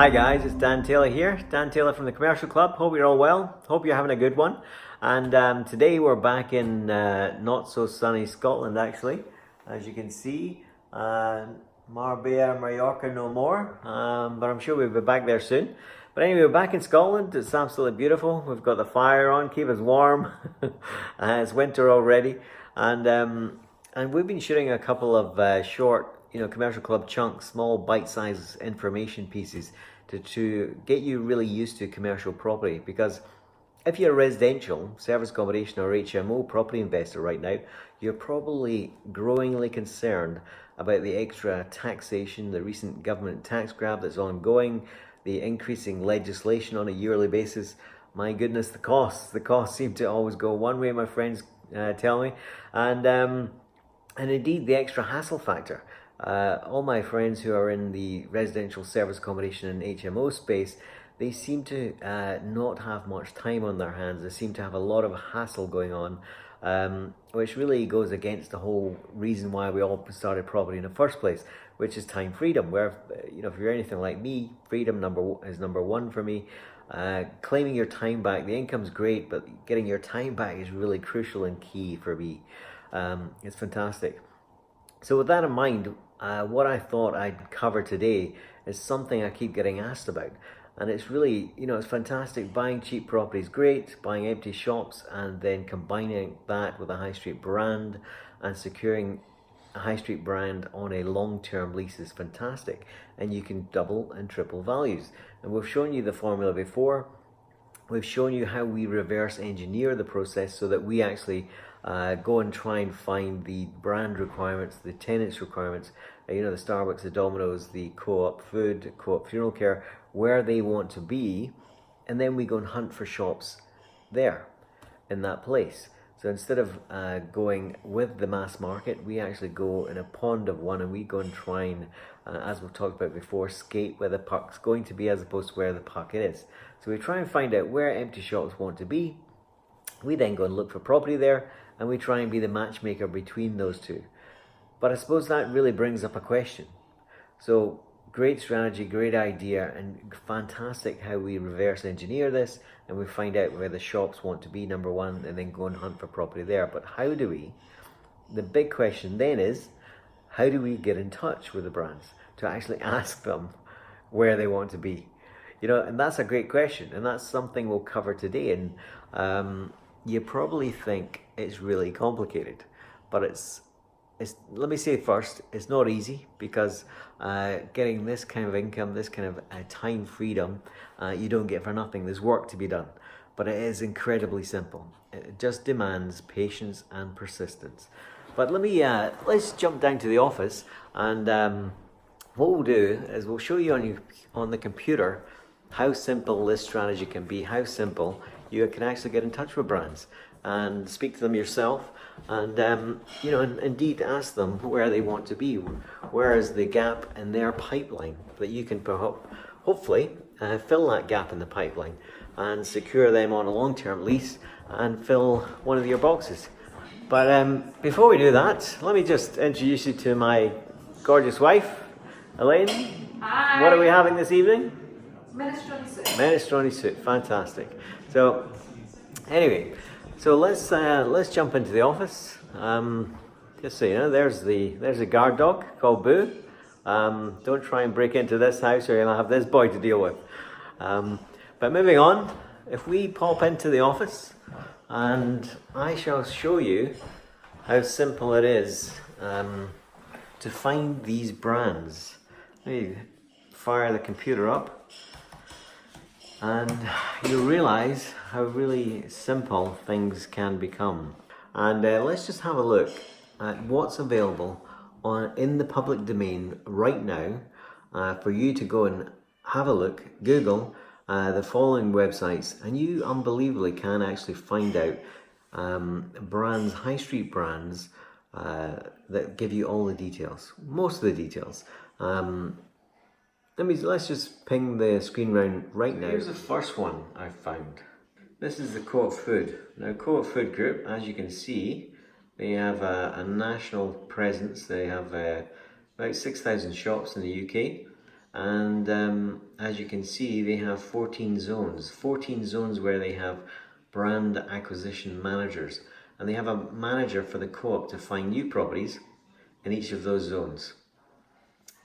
Hi guys, it's Dan Taylor here. Dan Taylor from the Commercial Club. Hope you're all well. Hope you're having a good one. And today we're back in not so sunny Scotland actually. As you can see, Marbella, Mallorca no more. But I'm sure we'll be back there soon. But anyway, we're back in Scotland. It's absolutely beautiful. We've got the fire on, keep us warm. It's winter already. And we've been shooting a couple of short Commercial Club chunks, small bite-sized information pieces to get you really used to commercial property. Because if you're a residential, service accommodation or HMO property investor right now, you're probably growingly concerned about the extra taxation, the recent government tax grab that's ongoing, the increasing legislation on a yearly basis. My goodness, the costs seem to always go one way, my friends tell me. And indeed the extra hassle factor. All my friends who are in the residential service accommodation and HMO space, they seem to not have much time on their hands. They seem to have a lot of hassle going on, which really goes against the whole reason why we all started property in the first place, which is time freedom. Where, if you're anything like me, freedom is number one for me. Claiming your time back, the income's great, but getting your time back is really crucial and key for me. It's fantastic. So with that in mind, what I thought I'd cover today is something I keep getting asked about. And it's really, it's fantastic. Buying cheap property is great. Buying empty shops and then combining that with a high street brand and securing a high street brand on a long-term lease is fantastic. And you can double and triple values. And we've shown you the formula before. We've shown you how we reverse engineer the process so that we actually go and try and find the brand requirements, the tenants requirements, the Starbucks, the Dominos, the Co-op Food, Co-op Funeral Care, where they want to be, and then we go and hunt for shops there, in that place. So instead of going with the mass market, we actually go in a pond of one and we go and try and, as we've talked about before, skate where the puck's going to be as opposed to where the puck is. So we try and find out where empty shops want to be. We then go and look for property there, and we try and be the matchmaker between those two. But I suppose that really brings up a question. So great strategy, great idea, and fantastic how we reverse engineer this and we find out where the shops want to be, number one, and then go and hunt for property there. But how do we? The big question then is, how do we get in touch with the brands to actually ask them where they want to be? And that's a great question, and that's something we'll cover today. And you probably think it's really complicated, but it's let me say first, it's not easy, because getting this kind of income, this kind of time freedom, you don't get for nothing. There's work to be done, but it is incredibly simple. It just demands patience and persistence. But let's jump down to the office, and what we'll do is we'll show you on the computer how simple this strategy can be, how simple you can actually get in touch with brands and speak to them yourself, and and indeed ask them where they want to be, where is the gap in their pipeline that you can hopefully fill that gap in the pipeline and secure them on a long-term lease and fill one of your boxes. But before we do that, let me just introduce you to my gorgeous wife, Elaine. Hi. What are we having this evening? Minestrone soup. Minestrone soup, fantastic. So anyway, so let's jump into the office. Just so you know, there's a guard dog called Boo. Don't try and break into this house or you'll have this boy to deal with. But moving on, if we pop into the office, and I shall show you how simple it is to find these brands. Let me fire the computer up. And you'll realize how really simple things can become. And let's just have a look at what's available in the public domain right now for you to go and have a look. Google the following websites, and you unbelievably can actually find out brands, high street brands, that give you all the details, most of the details. Let's just ping the screen round right now. Here's the first one I found. This is the Co-op Food. Now, Co-op Food Group, as you can see, they have a national presence. They have about 6,000 shops in the UK. And as you can see, they have 14 zones where they have brand acquisition managers, and they have a manager for the co-op to find new properties in each of those zones.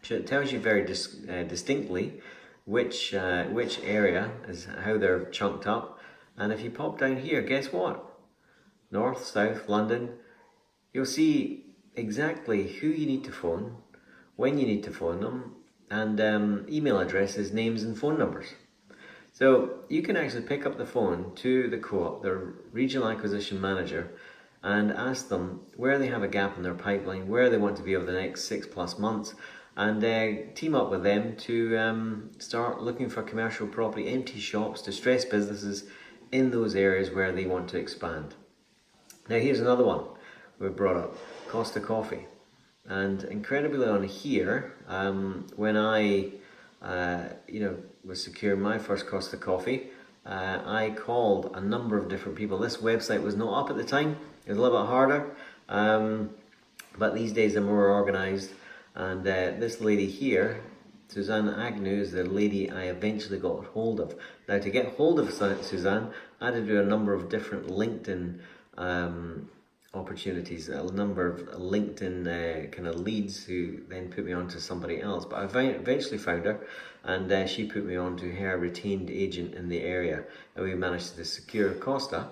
So it tells you very distinctly which area is how they're chunked up. And if you pop down here, guess what? North, South, London, you'll see exactly who you need to phone, when you need to phone them, and email addresses, names and phone numbers. So you can actually pick up the phone to the co-op, their regional acquisition manager, and ask them where they have a gap in their pipeline, where they want to be over the next 6+ months, and team up with them to start looking for commercial property, empty shops, distressed businesses in those areas where they want to expand. Now here's another one we've brought up, Costa Coffee. And incredibly on here, when I was securing my first Costa Coffee, I called a number of different people. This website was not up at the time, it was a little bit harder, but these days they're more organised. And this lady here, Suzanne Agnew, is the lady I eventually got hold of. Now to get hold of Suzanne, I had to do a number of different LinkedIn opportunities, a number of LinkedIn kind of leads who then put me on to somebody else. But I eventually found her, and she put me on to her retained agent in the area, and we managed to secure Costa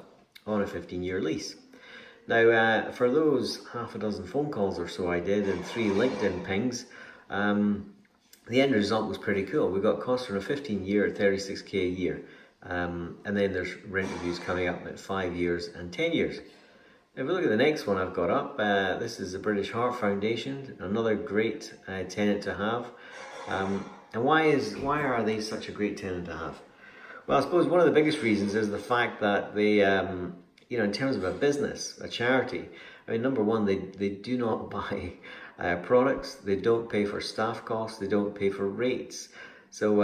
on a 15-year lease. Now, for those half a dozen phone calls or so I did and 3 LinkedIn pings, the end result was pretty cool. We got Costa on a 15-year at 36k a year, and then there's rent reviews coming up at 5 years and 10 years. If we look at the next one I've got up, this is the British Heart Foundation, another great tenant to have. And why are they such a great tenant to have? Well, I suppose one of the biggest reasons is the fact that they, in terms of a business, a charity, I mean, number one, they do not buy products, they don't pay for staff costs, they don't pay for rates. So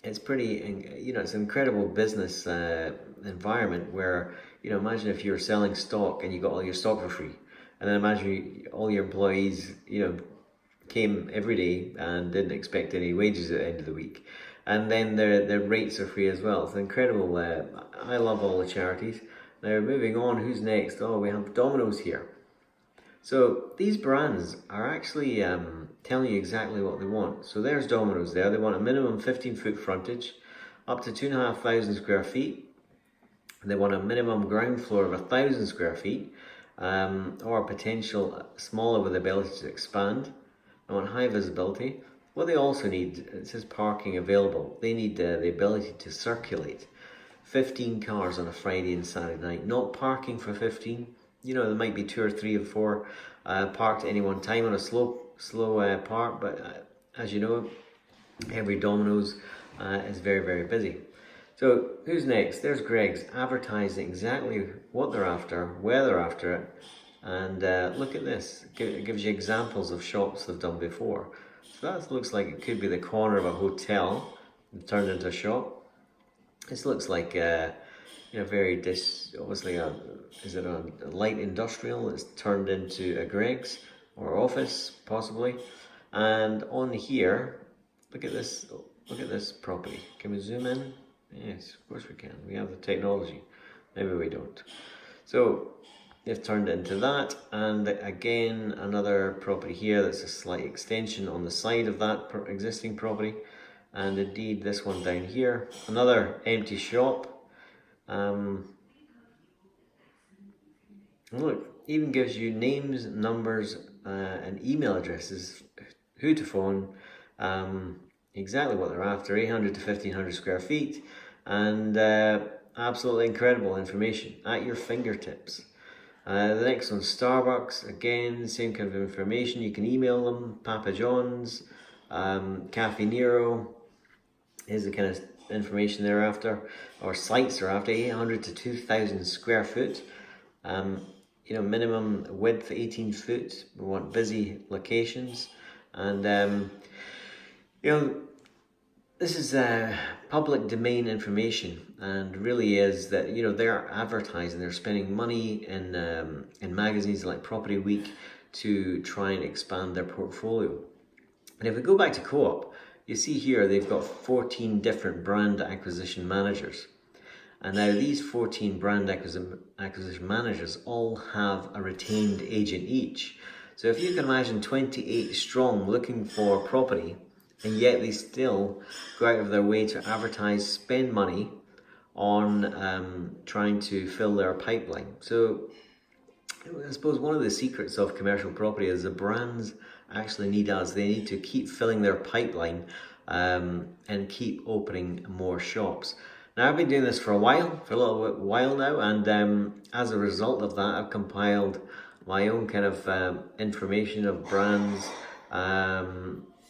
it's pretty, it's an incredible business environment where, imagine if you're selling stock and you got all your stock for free. And then imagine all your employees, came every day and didn't expect any wages at the end of the week. And then their rates are free as well. It's incredible. I love all the charities. Now moving on, who's next? Oh, we have Dominos here. So these brands are actually telling you exactly what they want. So there's Dominos there. They want a minimum 15-foot frontage, up to 2,500 square feet. They want a minimum ground floor of 1,000 square feet, or potential smaller with the ability to expand. They want high visibility. What they also need, it says parking available. They need the ability to circulate 15 cars on a Friday and Saturday night. Not parking for 15. There might be 2 or 3 or 4 parked at any one time on a slow park. But as you know, every Domino's is very, very busy. So who's next? There's Greg's, advertising exactly what they're after, where they're after it. And look at this. It gives you examples of shops they've done before. So that looks like it could be the corner of a hotel turned into a shop. This looks like obviously is it a light industrial that's turned into a Greg's or office possibly. And on here, look at this property. Can we zoom in? Yes, of course we can. We have the technology. Maybe we don't. So they've turned it into that, and again another property here that's a slight extension on the side of that existing property, and indeed this one down here, another empty shop. And look, even gives you names, numbers, and email addresses, who to phone, exactly what they're after, 800 to 1,500 square feet, and absolutely incredible information at your fingertips. The next one, Starbucks, again, same kind of information. You can email them, Papa John's, Cafe Nero is the kind of information they're after, or sites are after, 800 to 2,000 square foot. Minimum width 18 foot. We want busy locations, and this is public domain information, and really is that they're advertising, they're spending money in magazines like Property Week to try and expand their portfolio. And if we go back to Co-op, you see here they've got 14 different brand acquisition managers. And now these 14 brand acquisition managers all have a retained agent each. So if you can imagine 28 strong looking for property, and yet they still go out of their way to advertise, spend money on trying to fill their pipeline. So I suppose one of the secrets of commercial property is the brands actually need us. They need to keep filling their pipeline and keep opening more shops. Now, I've been doing this for a while now, and as a result of that, I've compiled my own kind of information of brands,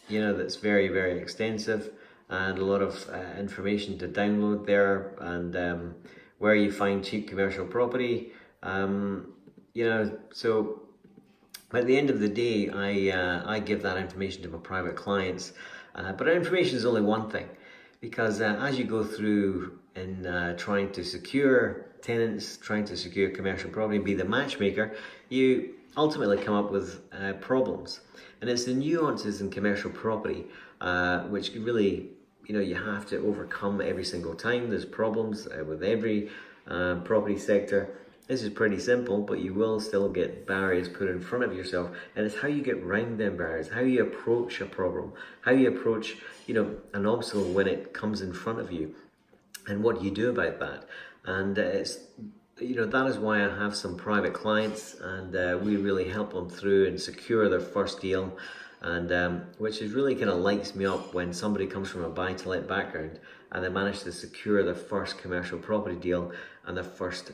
that's very, very extensive, and a lot of information to download there, and where you find cheap commercial property. So at the end of the day, I give that information to my private clients, but information is only one thing, because as you go through in trying to secure tenants, trying to secure commercial property, be the matchmaker, you ultimately come up with problems. And it's the nuances in commercial property which really, you have to overcome every single time. There's problems with every property sector. This is pretty simple, but you will still get barriers put in front of yourself, and it's how you get round them barriers, how you approach a problem, how you approach, an obstacle when it comes in front of you, and what you do about that. And it's, that is why I have some private clients, and we really help them through and secure their first deal, and which is really kind of lights me up when somebody comes from a buy-to-let background and they manage to secure their first commercial property deal and their first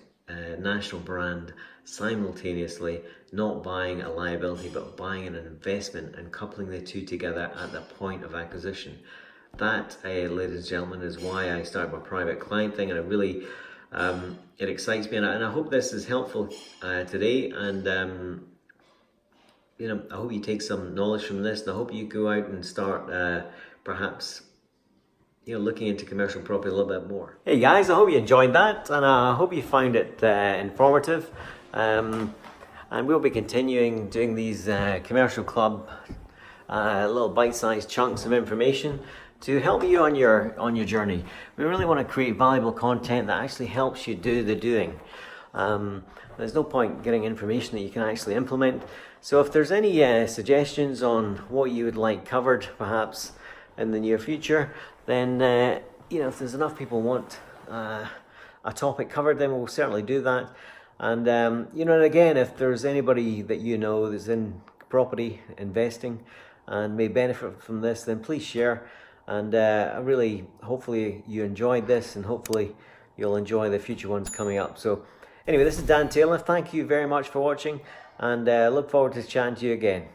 national brand simultaneously, not buying a liability but buying an investment and coupling the two together at the point of acquisition. That, ladies and gentlemen, is why I started my private client thing, and it really it excites me, and I hope this is helpful today, and I hope you take some knowledge from this, and I hope you go out and start perhaps looking into commercial property a little bit more. Hey guys, I hope you enjoyed that, and I hope you found it informative. And we'll be continuing doing these commercial club little bite-sized chunks of information to help you on your journey. We really want to create valuable content that actually helps you do the doing. There's no point getting information that you can actually implement. So if there's any suggestions on what you would like covered, perhaps in the near future, then if there's enough people want a topic covered, then we'll certainly do that. And and again, if there's anybody that that's in property investing and may benefit from this, then please share. And hopefully you enjoyed this, and hopefully you'll enjoy the future ones coming up. So anyway, this is Dan Taylor. Thank you very much for watching, and look forward to chatting to you again.